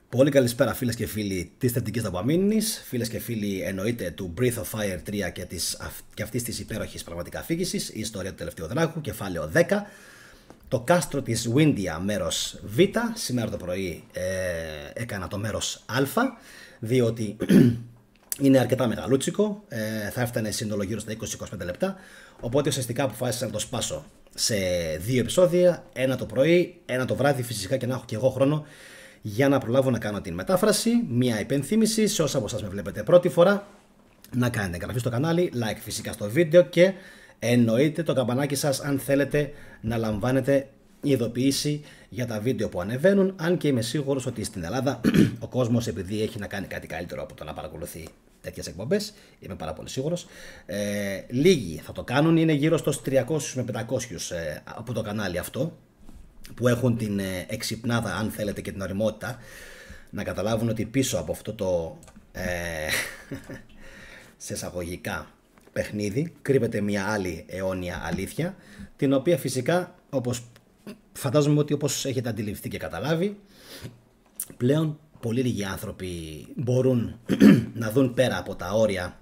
Πολύ καλησπέρα φίλες και φίλοι της θετικής δοπαμίνης, φίλες και φίλοι εννοείται του Breath of Fire 3 και αυτής της υπέροχης πραγματικά αφήγησης, η ιστορία του τελευταίου δράκου, κεφάλαιο 10, το κάστρο της Windia μέρος Β. Σήμερα το πρωί έκανα το μέρος Α, διότι είναι αρκετά μεγαλούτσικο, θα έφτανε σύνολο γύρω στα 20-25 λεπτά, οπότε ουσιαστικά αποφάσισα να το σπάσω σε δύο επεισόδια, ένα το πρωί, ένα το βράδυ, φυσικά και να έχω και εγώ χρόνο για να προλάβω να κάνω την μετάφραση. Μια υπενθύμηση σε όσοι από εσάς με βλέπετε πρώτη φορά, να κάνετε εγγραφή στο κανάλι, like φυσικά στο βίντεο και εννοείται το καμπανάκι σας αν θέλετε να λαμβάνετε ειδοποίηση για τα βίντεο που ανεβαίνουν, αν και είμαι σίγουρος ότι στην Ελλάδα ο κόσμος, επειδή έχει να κάνει κάτι καλύτερο από το να παρακολουθεί τέτοιες εκπομπές, είμαι πάρα πολύ σίγουρος, λίγοι θα το κάνουν, είναι γύρω στους 300 με 500 από το κανάλι αυτό, που έχουν την εξυπνάδα, αν θέλετε, και την ωριμότητα να καταλάβουν ότι πίσω από αυτό το σε εισαγωγικά παιχνίδι κρύβεται μια άλλη αιώνια αλήθεια, την οποία φυσικά, όπως φαντάζομαι ότι όπως έχετε αντιληφθεί και καταλάβει, πλέον πολύ λίγοι άνθρωποι μπορούν να δουν πέρα από τα όρια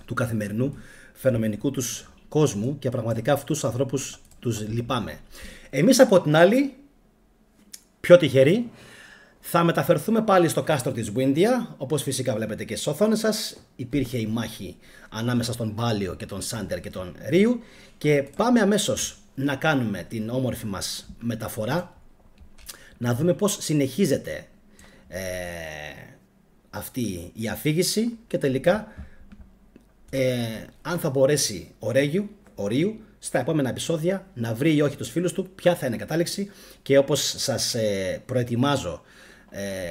του καθημερινού φαινομενικού τους κόσμου και πραγματικά αυτούς τους ανθρώπους τους λυπάμαι. Εμείς από την άλλη, πιο τυχεροί, θα μεταφερθούμε πάλι στο κάστρο της Windia, όπως φυσικά βλέπετε και στις οθόνες σας. Υπήρχε η μάχη ανάμεσα στον Μπάλιο και τον Σάντερ και τον Ρίου και πάμε αμέσως να κάνουμε την όμορφη μας μεταφορά, να δούμε πώς συνεχίζεται αυτή η αφήγηση και τελικά αν θα μπορέσει ο Ρίου στα επόμενα επεισόδια να βρει ή όχι τους φίλους του, ποια θα είναι η κατάληξη, και όπως σας προετοιμάζω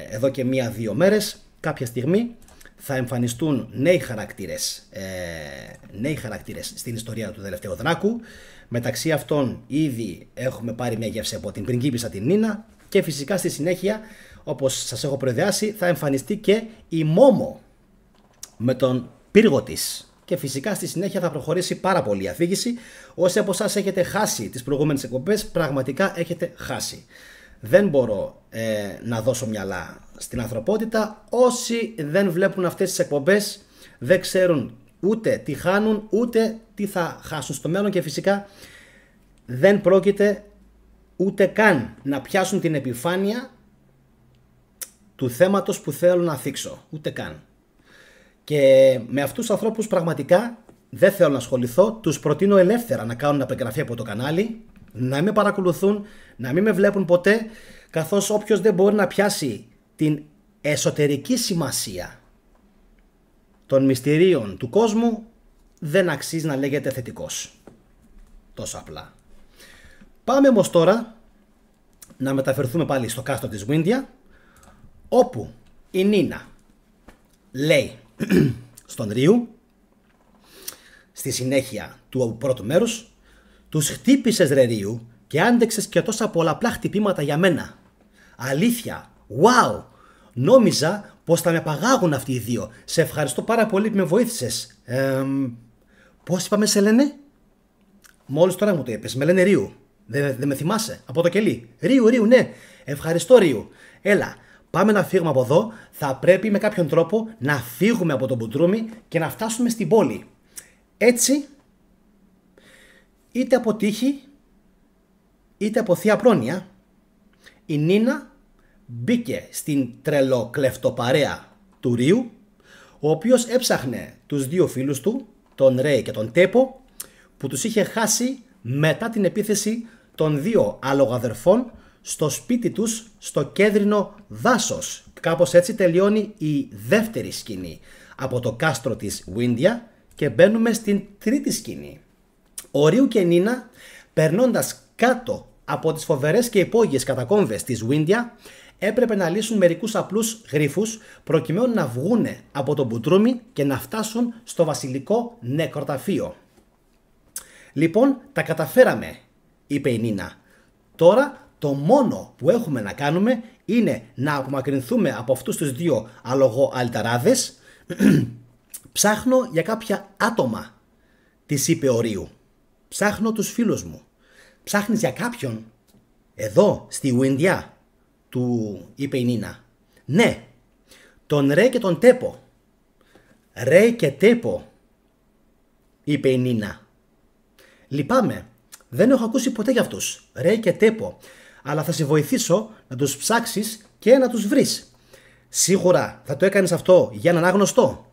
εδώ και 1-2 μέρες, κάποια στιγμή θα εμφανιστούν νέοι χαρακτήρες στην ιστορία του τελευταίου δράκου. Μεταξύ αυτών ήδη έχουμε πάρει μια γεύση από την πριγκίπισσα την Νίνα και φυσικά στη συνέχεια, όπως σας έχω προειδεάσει, θα εμφανιστεί και η Μόμο με τον πύργο της. Και φυσικά στη συνέχεια θα προχωρήσει πάρα πολύ η αφήγηση. Όσοι από εσάς έχετε χάσει τις προηγούμενες εκπομπές, πραγματικά έχετε χάσει. Δεν μπορώ να δώσω μυαλά στην ανθρωπότητα. Όσοι δεν βλέπουν αυτές τις εκπομπές δεν ξέρουν ούτε τι χάνουν, ούτε τι θα χάσουν στο μέλλον και φυσικά δεν πρόκειται ούτε καν να πιάσουν την επιφάνεια του θέματος που θέλω να θίξω. Ούτε καν. Και με αυτούς τους ανθρώπους πραγματικά δεν θέλω να ασχοληθώ. Τους προτείνω ελεύθερα να κάνουν απεγγραφή από το κανάλι, να με παρακολουθούν, να μην με βλέπουν ποτέ, καθώς όποιος δεν μπορεί να πιάσει την εσωτερική σημασία των μυστηρίων του κόσμου δεν αξίζει να λέγεται θετικός. Τόσο απλά. Πάμε όμως τώρα να μεταφερθούμε πάλι στο κάστρο της Windia, όπου η Νίνα λέει στον Ρίου στη συνέχεια του πρώτου μέρους: «Τους χτύπησες ρε Ρίου και άντεξες και τόσα πολλαπλά χτυπήματα για μένα. Αλήθεια, wow, νόμιζα πως θα με παγάγουν αυτοί οι δύο. Σε ευχαριστώ πάρα πολύ που με βοήθησες. Πώς είπαμε σε λένε?» «Μόλις τώρα μου το είπες, με λένε Ρίου. Δεν με θυμάσαι, από το κελί. Ρίου, ναι, ευχαριστώ Ρίου. Έλα, πάμε να φύγουμε από εδώ. Θα πρέπει με κάποιον τρόπο να φύγουμε από τον Μπουντρούμι και να φτάσουμε στην πόλη. Έτσι, είτε από τύχη, είτε από θεία πρόνοια, η Νίνα μπήκε στην τρελοκλεφτοπαρέα του Ρίου, ο οποίος έψαχνε τους δύο φίλους του, τον Ρέι και τον Τέπο, που τους είχε χάσει μετά την επίθεση των δύο αλογαδερφών στο σπίτι τους στο κέδρινο δάσος. Κάπως έτσι τελειώνει η δεύτερη σκηνή από το κάστρο της Windia και μπαίνουμε στην τρίτη σκηνή. Ο Ρίου και η Νίνα, περνώντας κάτω από τις φοβερές και υπόγειες κατακόμβες της Windia, έπρεπε να λύσουν μερικούς απλούς γρίφους προκειμένου να βγούνε από το Μπουντρούμι και να φτάσουν στο βασιλικό νεκροταφείο. «Λοιπόν, τα καταφέραμε», είπε η Νίνα. «Τώρα το μόνο που έχουμε να κάνουμε είναι να απομακρυνθούμε από αυτούς τους δύο αλογοαλταράδες. Ψάχνω για κάποια άτομα», της είπε ο Ρίου. «Ψάχνω τους φίλους μου». «Ψάχνεις για κάποιον?» «Εδώ, στη Windia», του είπε η Νίνα. Ναι, τον Ρέι και τον Τέπο. Ρέι και Τέπο, είπε η Νίνα. Λυπάμαι, δεν έχω ακούσει ποτέ για αυτούς, Ρέι και Τέπο, αλλά θα σε βοηθήσω να τους ψάξεις και να τους βρεις. Σίγουρα θα το έκανες αυτό για έναν άγνωστο,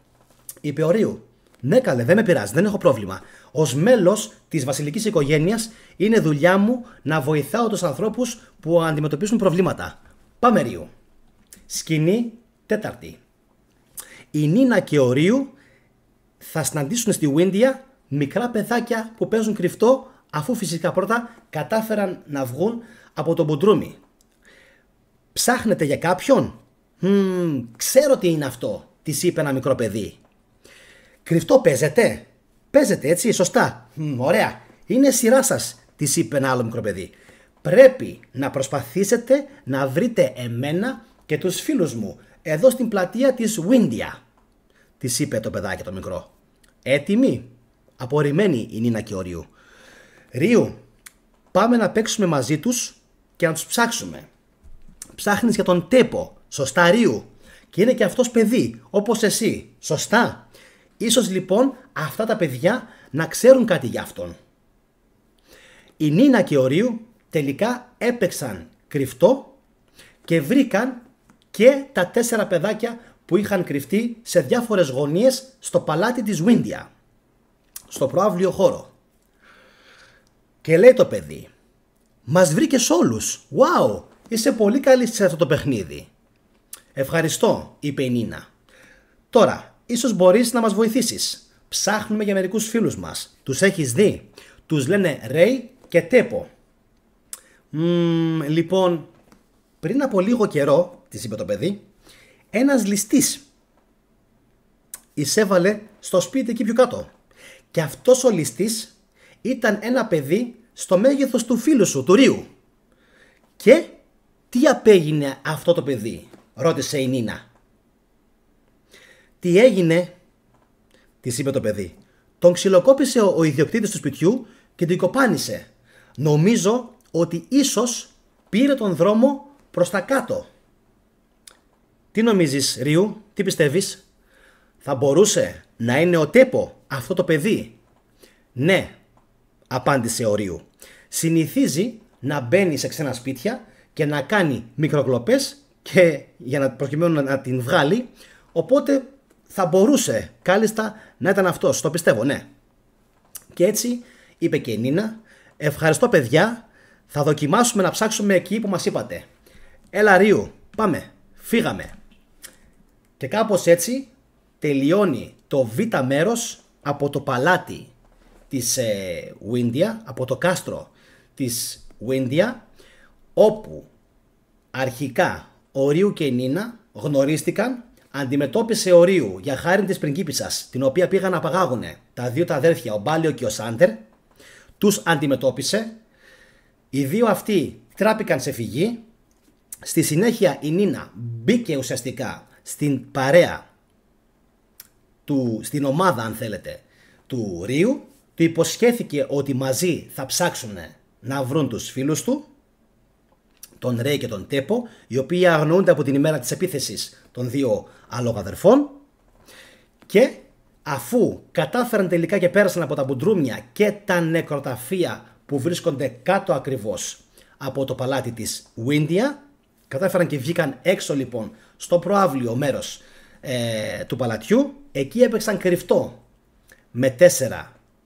είπε ο Ρίου. Ναι καλέ, δεν με πειράζει, δεν έχω πρόβλημα. Ως μέλος της βασιλικής οικογένειας είναι δουλειά μου να βοηθάω τους ανθρώπους που αντιμετωπίζουν προβλήματα. Πάμε Ρίου. Σκηνή τέταρτη. Η Νίνα και ο Ρίου θα συναντήσουν στη Βίντια μικρά παιδάκια που παίζουν κρυφτό, αφού φυσικά πρώτα κατάφεραν να βγουν από το μπουντρούμι. Ψάχνετε για κάποιον? Ξέρω τι είναι αυτό, της είπε ένα μικρό παιδί. Κρυφτό παίζετε? Παίζετε έτσι, σωστά. Ωραία. Είναι σειρά σας, της είπε ένα άλλο μικρό παιδί. Πρέπει να προσπαθήσετε να βρείτε εμένα και τους φίλους μου εδώ στην πλατεία της Βίντια, της είπε το παιδάκι το μικρό. Έτοιμοι? Απορριμμένη η Νίνα και ο Ρίου. Ρίου, πάμε να παίξουμε μαζί τους και να τους ψάξουμε. Ψάχνεις για τον Τέπο, σωστά Ρίου? Και είναι και αυτός παιδί, όπως εσύ, σωστά? Ίσως λοιπόν αυτά τα παιδιά να ξέρουν κάτι για αυτόν. Η Νίνα και ο Ρίου τελικά έπαιξαν κρυφτό και βρήκαν και τα 4 παιδάκια που είχαν κρυφτεί σε διάφορες γωνίες στο παλάτι της Βίντια, στο προαύλιο χώρο. Και λέει το παιδί, μας βρήκες όλους, wow, είσαι πολύ καλή σε αυτό το παιχνίδι. Ευχαριστώ, είπε η Νίνα. Τώρα, ίσως μπορείς να μας βοηθήσεις. Ψάχνουμε για μερικούς φίλους μας. Τους έχεις δει? Τους λένε Ρέι και Τέπο. Λοιπόν, πριν από λίγο καιρό, της είπε το παιδί, ένας ληστής εισέβαλε στο σπίτι εκεί πιο κάτω. Και αυτός ο ληστής ήταν ένα παιδί στο μέγεθος του φίλου σου, του Ρίου. Και τι απέγινε αυτό το παιδί? Ρώτησε η Νίνα. Τι έγινε? Της είπε το παιδί. Τον ξυλοκόπησε ο ιδιοκτήτης του σπιτιού και την κοπάνισε. Νομίζω ότι ίσως πήρε τον δρόμο προς τα κάτω. Τι νομίζεις Ρίου, τι πιστεύεις? Θα μπορούσε να είναι ο Τέπο αυτό το παιδί? Ναι, απάντησε ο Ρίου. Συνηθίζει να μπαίνει σε ξένα σπίτια και να κάνει μικροκλοπές και για να προκειμένου να την βγάλει, οπότε θα μπορούσε κάλλιστα να ήταν αυτός, το πιστεύω, ναι. Και έτσι είπε και η Νίνα, ευχαριστώ παιδιά, θα δοκιμάσουμε να ψάξουμε εκεί που μας είπατε. Έλα Ρίου, πάμε, φύγαμε. Και κάπως έτσι τελειώνει το β' μέρος από το παλάτι της Βίντια, από το κάστρο της Βίντια, όπου αρχικά ο Ρίου και η Νίνα γνωρίστηκαν. Αντιμετώπισε ο Ρίου για χάρη της πριγκίπισσας, την οποία πήγαν να απαγάγουνε τα 2 τα αδέρφια, ο Μπάλιο και ο Σάντερ. Τους αντιμετώπισε. Οι δύο αυτοί τράπηκαν σε φυγή. Στη συνέχεια η Νίνα μπήκε ουσιαστικά στην παρέα στην ομάδα αν θέλετε του Ρίου. Του υποσχέθηκε ότι μαζί θα ψάξουν να βρουν τους φίλους του, τον Ρέι και τον Τέπο, οι οποίοι αγνοούνται από την ημέρα της επίθεσης των 2 αλογαδερφών. Και αφού κατάφεραν τελικά και πέρασαν από τα μπουντρούμια και τα νεκροταφεία που βρίσκονται κάτω ακριβώς από το παλάτι της Βίντια, κατάφεραν και βγήκαν έξω λοιπόν στο προαύλιο μέρος του παλατιού. Εκεί έπαιξαν κρυφτό με 4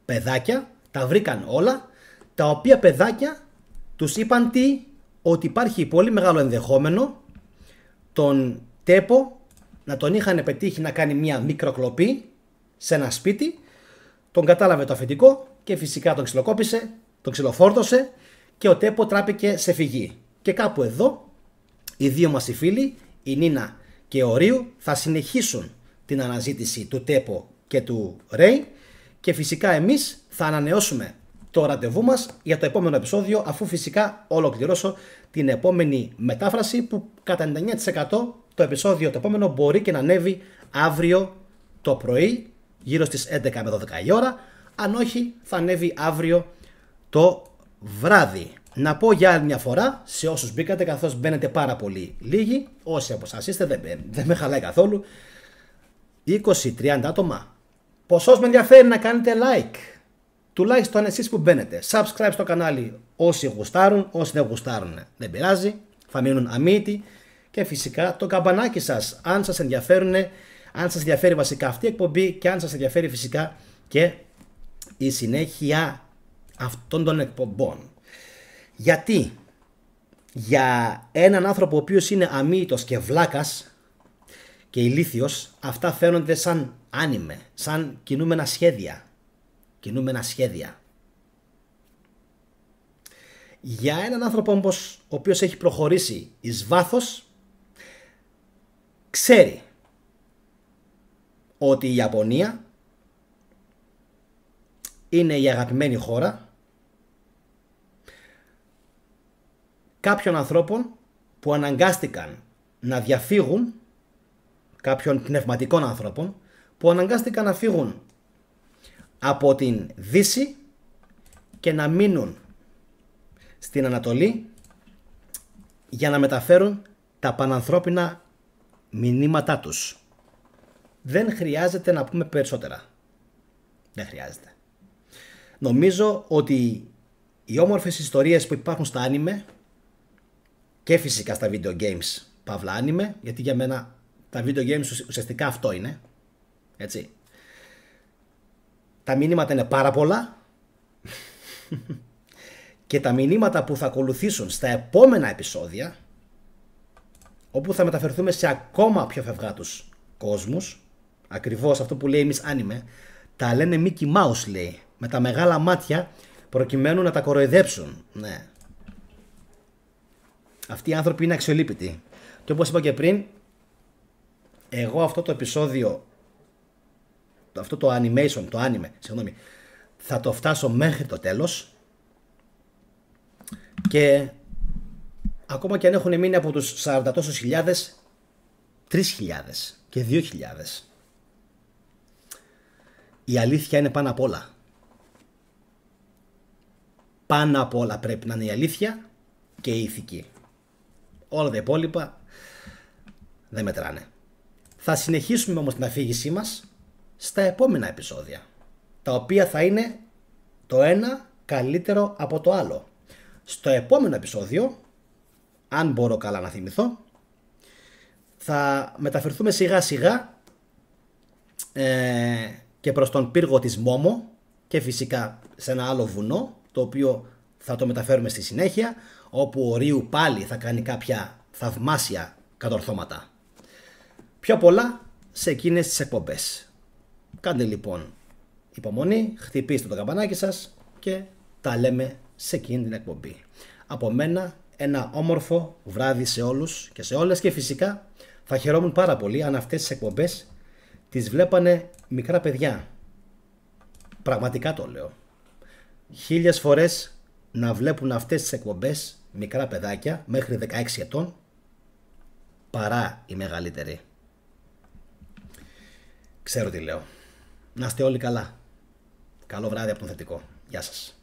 παιδάκια, τα βρήκαν όλα, τα οποία παιδάκια τους είπαν ότι υπάρχει πολύ μεγάλο ενδεχόμενο τον Τέπο να τον είχαν πετύχει να κάνει μια μικροκλοπή σε ένα σπίτι. Τον κατάλαβε το αφεντικό και φυσικά τον ξυλοκόπησε, τον ξυλοφόρτωσε και ο Τέπο τράπηκε σε φυγή. Και κάπου εδώ οι δύο μας οι φίλοι, η Νίνα και ο Ρίου, θα συνεχίσουν την αναζήτηση του Τέπο και του Ρέι και φυσικά εμείς θα ανανεώσουμε το ραντεβού μας για το επόμενο επεισόδιο, αφού φυσικά ολοκληρώσω την επόμενη μετάφραση, που κατά 99% το επεισόδιο το επόμενο μπορεί και να ανέβει αύριο το πρωί γύρω στις 11 με 12 η ώρα, αν όχι θα ανέβει αύριο το βράδυ. να πω για άλλη μια φορά σε όσους μπήκατε, καθώς μπαίνετε πάρα πολύ λίγοι, όσοι από εσάς είστε, δεν με χαλάει καθόλου, 20-30 άτομα. Ποσός με ενδιαφέρει να κάνετε like, τουλάχιστον εσείς που μπαίνετε. Subscribe στο κανάλι όσοι γουστάρουν, όσοι δεν γουστάρουν δεν πειράζει, θα μείνουν αμύητοι. Και φυσικά το καμπανάκι σας, αν σας ενδιαφέρει βασικά αυτή η εκπομπή και αν σας ενδιαφέρει φυσικά και η συνέχεια αυτών των εκπομπών. Γιατί για έναν άνθρωπο ο οποίος είναι αμύητος και βλάκας και ηλίθιος, αυτά φαίνονται σαν άνιμε, σαν κινούμενα σχέδια. Για έναν άνθρωπο όμως ο οποίος έχει προχωρήσει εις βάθος, ξέρει ότι η Ιαπωνία είναι η αγαπημένη χώρα κάποιων ανθρώπων που αναγκάστηκαν να διαφύγουν, κάποιων πνευματικών ανθρώπων που αναγκάστηκαν να φύγουν από την Δύση και να μείνουν στην Ανατολή για να μεταφέρουν τα πανανθρώπινα μηνύματά τους. Δεν χρειάζεται να πούμε περισσότερα. Δεν χρειάζεται. Νομίζω ότι οι όμορφες ιστορίες που υπάρχουν στα άνιμε και φυσικά στα video games, παύλα άνιμε, γιατί για μένα τα video games ουσιαστικά αυτό είναι, έτσι. Τα μηνύματα είναι πάρα πολλά και τα μηνύματα που θα ακολουθήσουν στα επόμενα επεισόδια, όπου θα μεταφερθούμε σε ακόμα πιο φευγάτους κόσμους, ακριβώς αυτό που λέει εμείς άνιμε, τα λένε Mickey Mouse, λέει, με τα μεγάλα μάτια προκειμένου να τα κοροϊδέψουν. Ναι. Αυτοί οι άνθρωποι είναι αξιολύπητοι. Και όπως είπα και πριν, εγώ αυτό το επεισόδιο, αυτό το animation, το anime, συγγνώμη, θα το φτάσω μέχρι το τέλος και ακόμα και αν έχουν μείνει από τους 40 τόσους χιλιάδες, 3.000 και 2.000. Η αλήθεια είναι πάνω απ' όλα. Πάνω απ' όλα πρέπει να είναι η αλήθεια και η ηθική. Όλα τα υπόλοιπα δεν μετράνε. Θα συνεχίσουμε όμως την αφήγησή μας στα επόμενα επεισόδια, τα οποία θα είναι το ένα καλύτερο από το άλλο. Στο επόμενο επεισόδιο, αν μπορώ καλά να θυμηθώ, θα μεταφερθούμε σιγά σιγά και προς τον πύργο της Μόμο και φυσικά σε ένα άλλο βουνό, το οποίο θα το μεταφέρουμε στη συνέχεια, όπου ο Ρίου πάλι θα κάνει κάποια θαυμάσια κατορθώματα. Πιο πολλά σε εκείνες τις εκπομπές. Κάντε λοιπόν υπομονή, χτυπήστε το καμπανάκι σας και τα λέμε σε εκείνη την εκπομπή. Από μένα ένα όμορφο βράδυ σε όλους και σε όλες και φυσικά θα χαιρόμουν πάρα πολύ αν αυτές τις εκπομπές τις βλέπανε μικρά παιδιά. Πραγματικά το λέω. 1000 φορές να βλέπουν αυτές τις εκπομπές μικρά παιδάκια μέχρι 16 ετών παρά οι μεγαλύτεροι. Ξέρω τι λέω. Να είστε όλοι καλά. Καλό βράδυ από τον Θετικό. Γεια σας.